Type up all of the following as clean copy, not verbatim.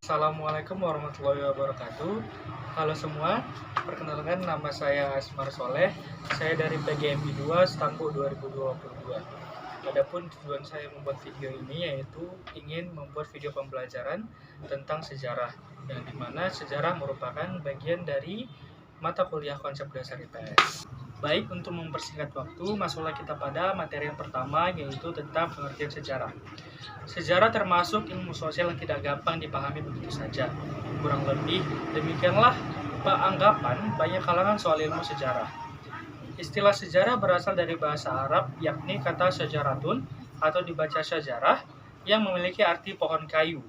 Assalamualaikum warahmatullahi wabarakatuh. Halo semua, perkenalkan nama saya Asmar Soleh. Saya dari PGMI 2 Stampo 2022. Adapun tujuan saya membuat video ini yaitu ingin membuat video pembelajaran tentang sejarah, yang dimana sejarah merupakan bagian dari mata kuliah konsep dasar IPS. Baik, untuk mempersingkat waktu, masuklah kita pada materi yang pertama, yaitu tentang pengertian sejarah. Sejarah termasuk ilmu sosial yang tidak gampang dipahami begitu saja. Kurang lebih demikianlah anggapan banyak kalangan soal ilmu sejarah. Istilah sejarah berasal dari bahasa Arab, yakni kata syajaratun atau dibaca syajarah, yang memiliki arti pohon kayu.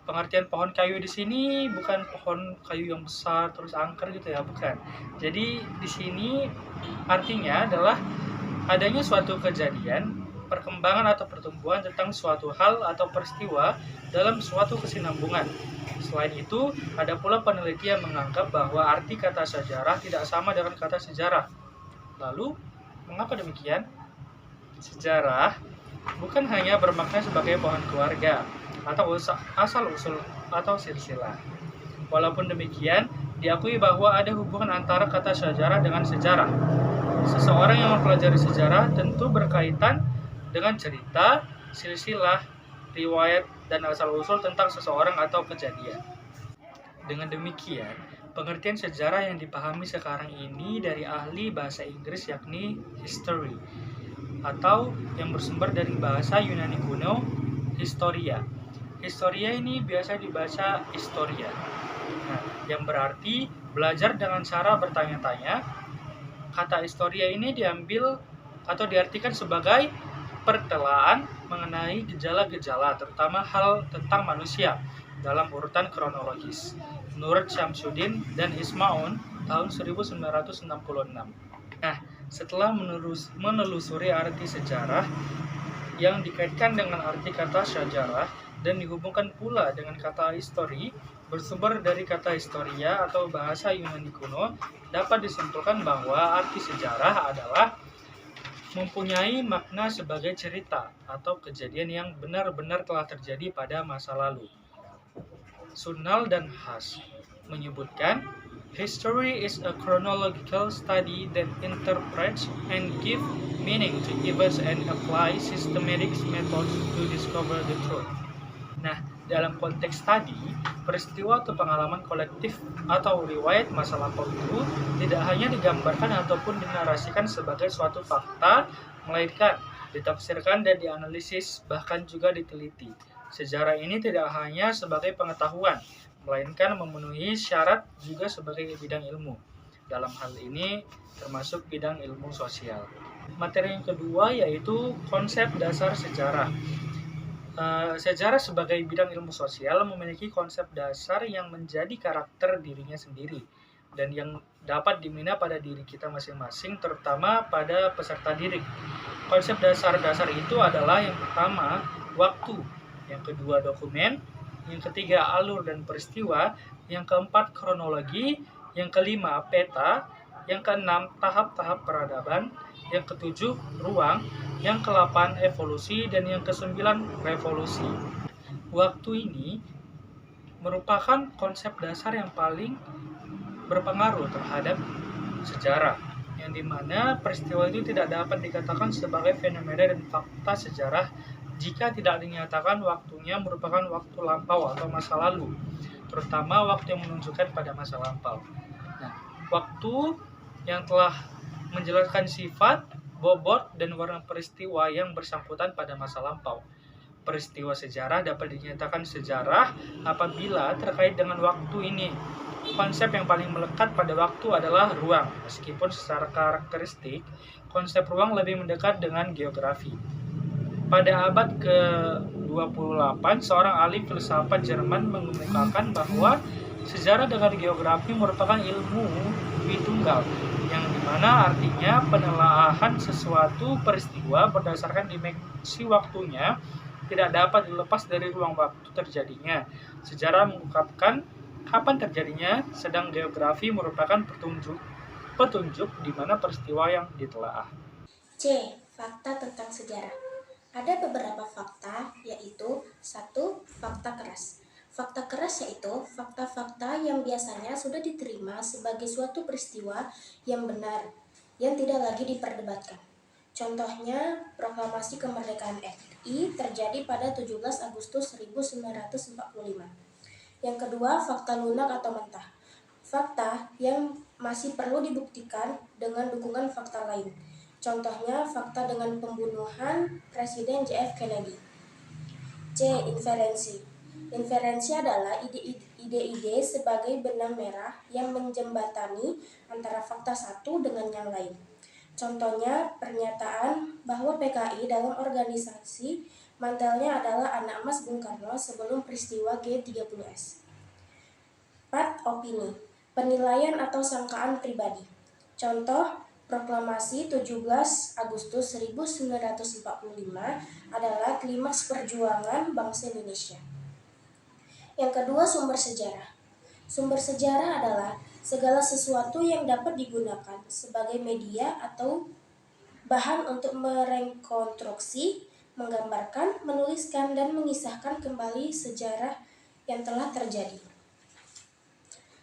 Pengertian pohon kayu di sini bukan pohon kayu yang besar terus angker gitu ya, bukan. Jadi di sini artinya adalah adanya suatu kejadian, perkembangan atau pertumbuhan tentang suatu hal atau peristiwa dalam suatu kesinambungan. Selain itu, ada pula peneliti yang menganggap bahwa arti kata sejarah tidak sama dengan kata sejarah. Lalu, mengapa demikian? Sejarah bukan hanya bermakna sebagai pohon keluarga atau asal-usul atau silsilah. Walaupun demikian, diakui bahwa ada hubungan antara kata sejarah dengan sejarah. Seseorang yang mempelajari sejarah tentu berkaitan dengan cerita, silsilah, riwayat, dan asal-usul tentang seseorang atau kejadian. Dengan demikian, pengertian sejarah yang dipahami sekarang ini dari ahli bahasa Inggris yakni history, atau yang bersumber dari bahasa Yunani kuno, historia. Historia ini biasa dibaca historia. Nah, yang berarti belajar dengan cara bertanya-tanya. Kata historia ini diambil atau diartikan sebagai pertelaan mengenai gejala-gejala, terutama hal tentang manusia, dalam urutan kronologis. Menurut Syamsuddin dan Ismaun tahun 1966. Nah, setelah menelusuri arti sejarah yang dikaitkan dengan arti kata syajarah dan dihubungkan pula dengan kata histori, bersumber dari kata historia atau bahasa Yunani kuno, dapat disimpulkan bahwa arti sejarah adalah mempunyai makna sebagai cerita atau kejadian yang benar-benar telah terjadi pada masa lalu. Sunnal dan Has menyebutkan, history is a chronological study that interprets and gives meaning to events and apply systematic methods to discover the truth. Nah, dalam konteks tadi, peristiwa atau pengalaman kolektif atau riwayat masa lampau itu tidak hanya digambarkan ataupun dinarasikan sebagai suatu fakta, melainkan ditafsirkan dan dianalisis, bahkan juga diteliti. Sejarah ini tidak hanya sebagai pengetahuan, melainkan memenuhi syarat juga sebagai bidang ilmu. Dalam hal ini termasuk bidang ilmu sosial. Materi yang kedua yaitu konsep dasar sejarah. Sejarah sebagai bidang ilmu sosial memiliki konsep dasar yang menjadi karakter dirinya sendiri dan yang dapat dimina pada diri kita masing-masing, terutama pada peserta didik. Konsep dasar-dasar itu adalah yang pertama, waktu, yang kedua dokumen, yang ketiga alur dan peristiwa, yang keempat kronologi, yang kelima peta, yang keenam tahap-tahap peradaban, yang ketujuh ruang, yang ke-8 evolusi, dan yang ke-9 revolusi. Waktu ini merupakan konsep dasar yang paling berpengaruh terhadap sejarah, yang dimana peristiwa itu tidak dapat dikatakan sebagai fenomena dan fakta sejarah jika tidak dinyatakan waktunya merupakan waktu lampau atau masa lalu, terutama waktu yang menunjukkan pada masa lampau. Nah, waktu yang telah menjelaskan sifat, bobot, dan warna peristiwa yang bersangkutan pada masa lampau. Peristiwa sejarah dapat dinyatakan sejarah apabila terkait dengan waktu ini. Konsep yang paling melekat pada waktu adalah ruang, meskipun secara karakteristik, konsep ruang lebih mendekat dengan geografi. Pada abad ke-28, seorang ahli filsafat Jerman mengemukakan bahwa sejarah dengan geografi merupakan ilmu Tritunggal, yang dimana artinya penelaahan sesuatu peristiwa berdasarkan dimensi waktunya tidak dapat dilepas dari ruang waktu terjadinya. Sejarah mengungkapkan kapan terjadinya, sedang geografi merupakan petunjuk di mana peristiwa yang ditelaah. C. Fakta tentang sejarah. Ada beberapa fakta, yaitu 1. Fakta keras. Fakta keras yaitu fakta-fakta yang biasanya sudah diterima sebagai suatu peristiwa yang benar, yang tidak lagi diperdebatkan. Contohnya, proklamasi kemerdekaan RI terjadi pada 17 Agustus 1945. Yang kedua, fakta lunak atau mentah. Fakta yang masih perlu dibuktikan dengan dukungan fakta lain. Contohnya, fakta dengan pembunuhan Presiden JF Kennedy. C. Inferensi. Inferensi adalah ide-ide sebagai benang merah yang menjembatani antara fakta satu dengan yang lain. Contohnya, pernyataan bahwa PKI dalam organisasi mantelnya adalah anak emas Bung Karno sebelum peristiwa G30S. 4. Opini. Penilaian atau sangkaan pribadi. Contoh, proklamasi 17 Agustus 1945 adalah klimaks perjuangan bangsa Indonesia. Yang kedua, sumber sejarah. Sumber sejarah adalah segala sesuatu yang dapat digunakan sebagai media atau bahan untuk merekonstruksi, menggambarkan, menuliskan, dan mengisahkan kembali sejarah yang telah terjadi.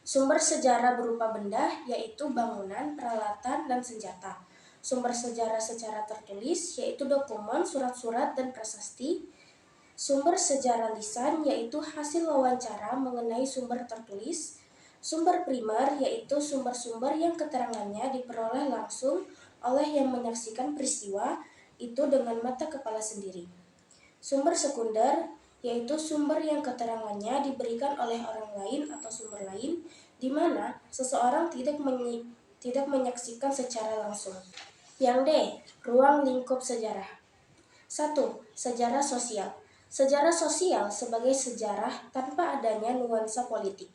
Sumber sejarah berupa benda, yaitu bangunan, peralatan, dan senjata. Sumber sejarah secara tertulis, yaitu dokumen, surat-surat, dan prasasti. Sumber sejarah lisan, yaitu hasil wawancara mengenai sumber tertulis. Sumber primer, yaitu sumber-sumber yang keterangannya diperoleh langsung oleh yang menyaksikan peristiwa itu dengan mata kepala sendiri. Sumber sekunder, yaitu sumber yang keterangannya diberikan oleh orang lain atau sumber lain, di mana seseorang tidak menyaksikan secara langsung. Yang D. Ruang lingkup sejarah. 1. Sejarah sosial. Sejarah sosial sebagai sejarah tanpa adanya nuansa politik.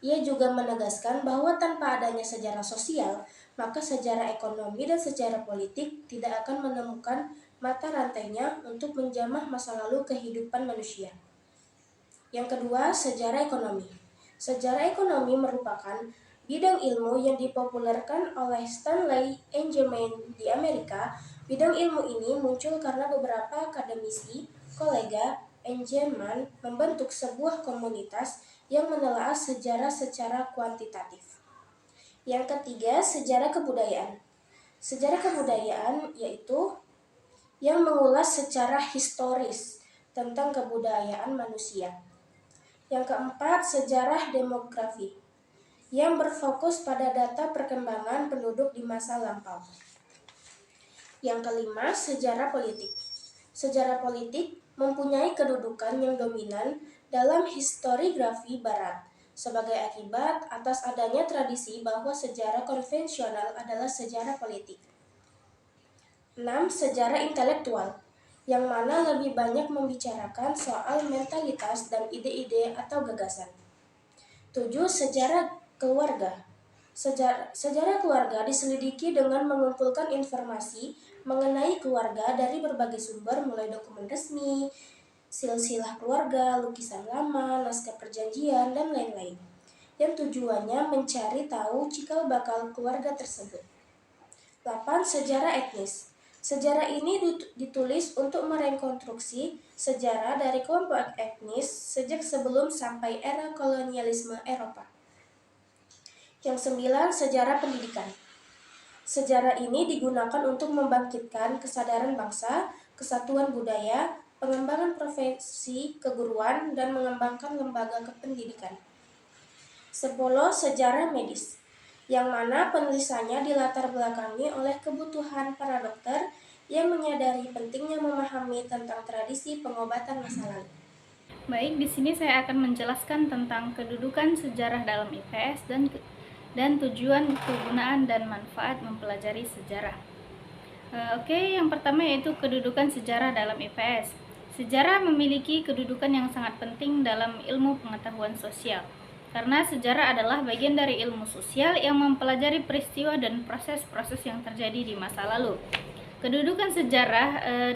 Ia juga menegaskan bahwa tanpa adanya sejarah sosial, maka sejarah ekonomi dan sejarah politik tidak akan menemukan mata rantainya untuk menjamah masa lalu kehidupan manusia. Yang kedua, sejarah ekonomi. Sejarah ekonomi merupakan bidang ilmu yang dipopulerkan oleh Stanley Engelman di Amerika. Bidang ilmu ini muncul karena beberapa akademisi, kolega Engelman membentuk sebuah komunitas yang menelaah sejarah secara kuantitatif. Yang ketiga, sejarah kebudayaan. Sejarah kebudayaan yaitu yang mengulas secara historis tentang kebudayaan manusia. Yang keempat, sejarah demografi yang berfokus pada data perkembangan penduduk di masa lampau. Yang kelima, sejarah politik. Sejarah politik mempunyai kedudukan yang dominan dalam historiografi Barat sebagai akibat atas adanya tradisi bahwa sejarah konvensional adalah sejarah politik. 6. Sejarah intelektual, yang mana lebih banyak membicarakan soal mentalitas dan ide-ide atau gagasan. 7. Sejarah keluarga. Sejarah keluarga diselidiki dengan mengumpulkan informasi mengenai keluarga dari berbagai sumber mulai dokumen resmi, silsilah keluarga, lukisan lama, naskah perjanjian, dan lain-lain. Yang tujuannya mencari tahu cikal bakal keluarga tersebut. 8. Sejarah etnis. Sejarah ini ditulis untuk merekonstruksi sejarah dari kelompok etnis sejak sebelum sampai era kolonialisme Eropa. Yang 9. Sejarah pendidikan. Sejarah ini digunakan untuk membangkitkan kesadaran bangsa, kesatuan budaya, pengembangan profesi keguruan, dan mengembangkan lembaga kependidikan. 10. Sejarah medis, yang mana penulisannya dilatar belakangi oleh kebutuhan para dokter yang menyadari pentingnya memahami tentang tradisi pengobatan masa lalu. Baik, di sini saya akan menjelaskan tentang kedudukan sejarah dalam IPS dan tujuan, kegunaan, dan manfaat mempelajari sejarah. Yang pertama yaitu kedudukan sejarah dalam IPS. Sejarah memiliki kedudukan yang sangat penting dalam ilmu pengetahuan sosial, karena sejarah adalah bagian dari ilmu sosial yang mempelajari peristiwa dan proses-proses yang terjadi di masa lalu. Kedudukan sejarah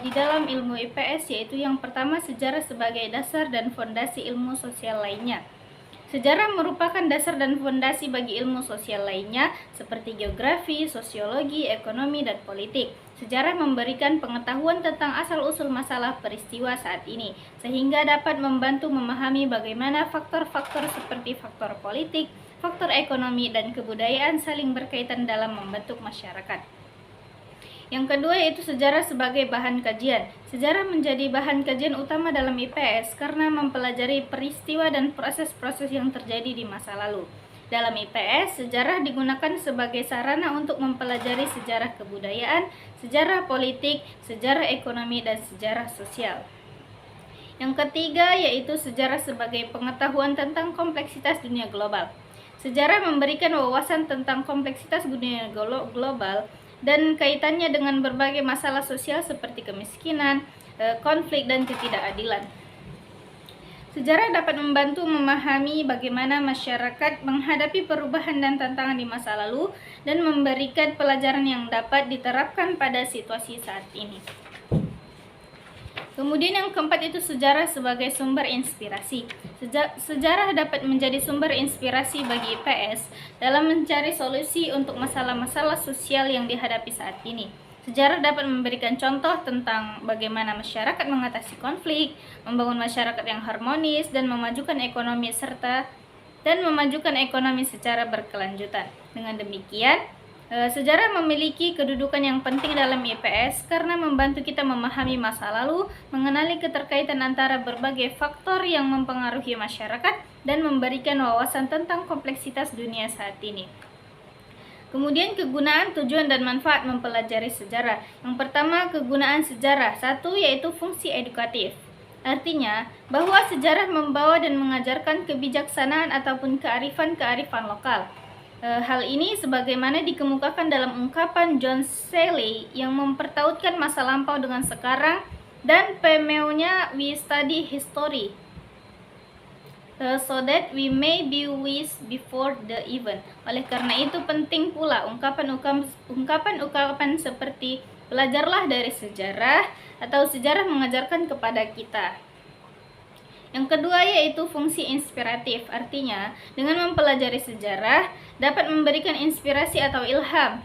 di dalam ilmu IPS yaitu yang pertama, sejarah sebagai dasar dan fondasi ilmu sosial lainnya. Sejarah merupakan dasar dan fondasi bagi ilmu sosial lainnya seperti geografi, sosiologi, ekonomi, dan politik. Sejarah memberikan pengetahuan tentang asal-usul masalah peristiwa saat ini, sehingga dapat membantu memahami bagaimana faktor-faktor seperti faktor politik, faktor ekonomi, dan kebudayaan saling berkaitan dalam membentuk masyarakat. Yang kedua yaitu sejarah sebagai bahan kajian. Sejarah menjadi bahan kajian utama dalam IPS karena mempelajari peristiwa dan proses-proses yang terjadi di masa lalu. Dalam IPS, sejarah digunakan sebagai sarana untuk mempelajari sejarah kebudayaan, sejarah politik, sejarah ekonomi, dan sejarah sosial. Yang ketiga yaitu sejarah sebagai pengetahuan tentang kompleksitas dunia global. Sejarah memberikan wawasan tentang kompleksitas dunia global dan kaitannya dengan berbagai masalah sosial seperti kemiskinan, konflik, dan ketidakadilan. Sejarah dapat membantu memahami bagaimana masyarakat menghadapi perubahan dan tantangan di masa lalu dan memberikan pelajaran yang dapat diterapkan pada situasi saat ini. Kemudian yang keempat itu sejarah sebagai sumber inspirasi. Sejarah dapat menjadi sumber inspirasi bagi IPS dalam mencari solusi untuk masalah-masalah sosial yang dihadapi saat ini. Sejarah dapat memberikan contoh tentang bagaimana masyarakat mengatasi konflik, membangun masyarakat yang harmonis, dan memajukan ekonomi secara berkelanjutan. Dengan demikian, sejarah memiliki kedudukan yang penting dalam IPS karena membantu kita memahami masa lalu, mengenali keterkaitan antara berbagai faktor yang mempengaruhi masyarakat, dan memberikan wawasan tentang kompleksitas dunia saat ini. Kemudian kegunaan, tujuan, dan manfaat mempelajari sejarah. Yang pertama, kegunaan sejarah. Satu, yaitu fungsi edukatif. Artinya, bahwa sejarah membawa dan mengajarkan kebijaksanaan ataupun kearifan-kearifan lokal. Hal ini sebagaimana dikemukakan dalam ungkapan John Shelley yang mempertautkan masa lampau dengan sekarang dan pemeunya we study history so that we may be wise before the event. Oleh karena itu penting pula ungkapan-ungkapan seperti belajarlah dari sejarah atau sejarah mengajarkan kepada kita. Yang kedua yaitu fungsi inspiratif, artinya dengan mempelajari sejarah dapat memberikan inspirasi atau ilham.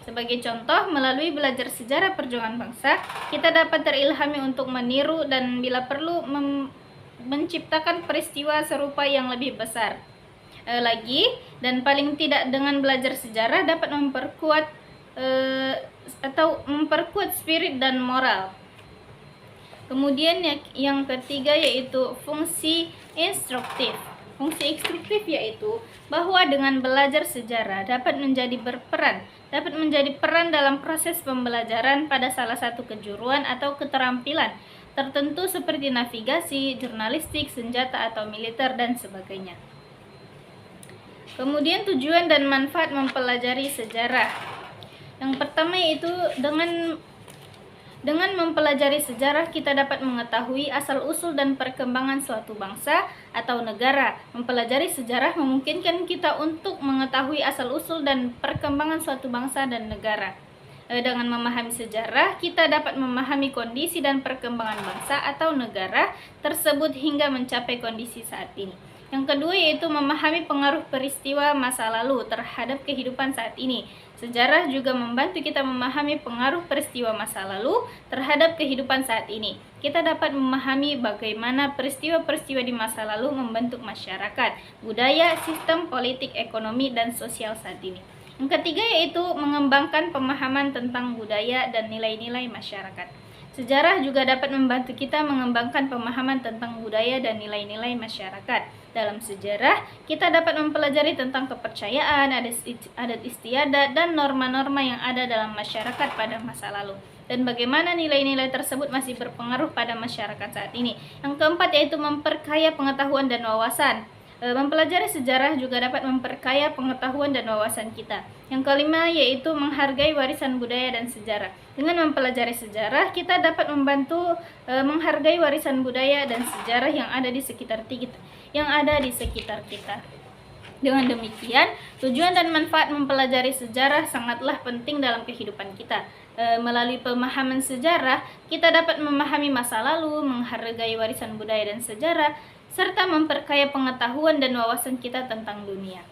Sebagai contoh, melalui belajar sejarah perjuangan bangsa, kita dapat terilhami untuk meniru dan bila perlu menciptakan peristiwa serupa yang lebih besar. Lagi, dan paling tidak dengan belajar sejarah dapat memperkuat spirit dan moral. Kemudian yang ketiga yaitu fungsi instruktif. Fungsi instruktif yaitu bahwa dengan belajar sejarah dapat menjadi peran dalam proses pembelajaran pada salah satu kejuruan atau keterampilan tertentu seperti navigasi, jurnalistik, senjata atau militer, dan sebagainya. Kemudian tujuan dan manfaat mempelajari sejarah. Yang pertama yaitu dengan mempelajari sejarah, kita dapat mengetahui asal-usul dan perkembangan suatu bangsa atau negara. Mempelajari sejarah memungkinkan kita untuk mengetahui asal-usul dan perkembangan suatu bangsa dan negara. Dengan memahami sejarah, kita dapat memahami kondisi dan perkembangan bangsa atau negara tersebut hingga mencapai kondisi saat ini. Yang kedua yaitu memahami pengaruh peristiwa masa lalu terhadap kehidupan saat ini. Sejarah juga membantu kita memahami pengaruh peristiwa masa lalu terhadap kehidupan saat ini. Kita dapat memahami bagaimana peristiwa-peristiwa di masa lalu membentuk masyarakat, budaya, sistem politik, ekonomi, dan sosial saat ini. Yang ketiga yaitu mengembangkan pemahaman tentang budaya dan nilai-nilai masyarakat. Sejarah juga dapat membantu kita mengembangkan pemahaman tentang budaya dan nilai-nilai masyarakat. Dalam sejarah, kita dapat mempelajari tentang kepercayaan, adat istiadat, dan norma-norma yang ada dalam masyarakat pada masa lalu. Dan bagaimana nilai-nilai tersebut masih berpengaruh pada masyarakat saat ini. Yang keempat yaitu memperkaya pengetahuan dan wawasan. Mempelajari sejarah juga dapat memperkaya pengetahuan dan wawasan kita. Yang kelima yaitu menghargai warisan budaya dan sejarah. Dengan mempelajari sejarah, kita dapat membantu menghargai warisan budaya dan sejarah yang ada di sekitar kita. Dengan demikian, tujuan dan manfaat mempelajari sejarah sangatlah penting dalam kehidupan kita. Melalui pemahaman sejarah, kita dapat memahami masa lalu, menghargai warisan budaya dan sejarah, serta memperkaya pengetahuan dan wawasan kita tentang dunia.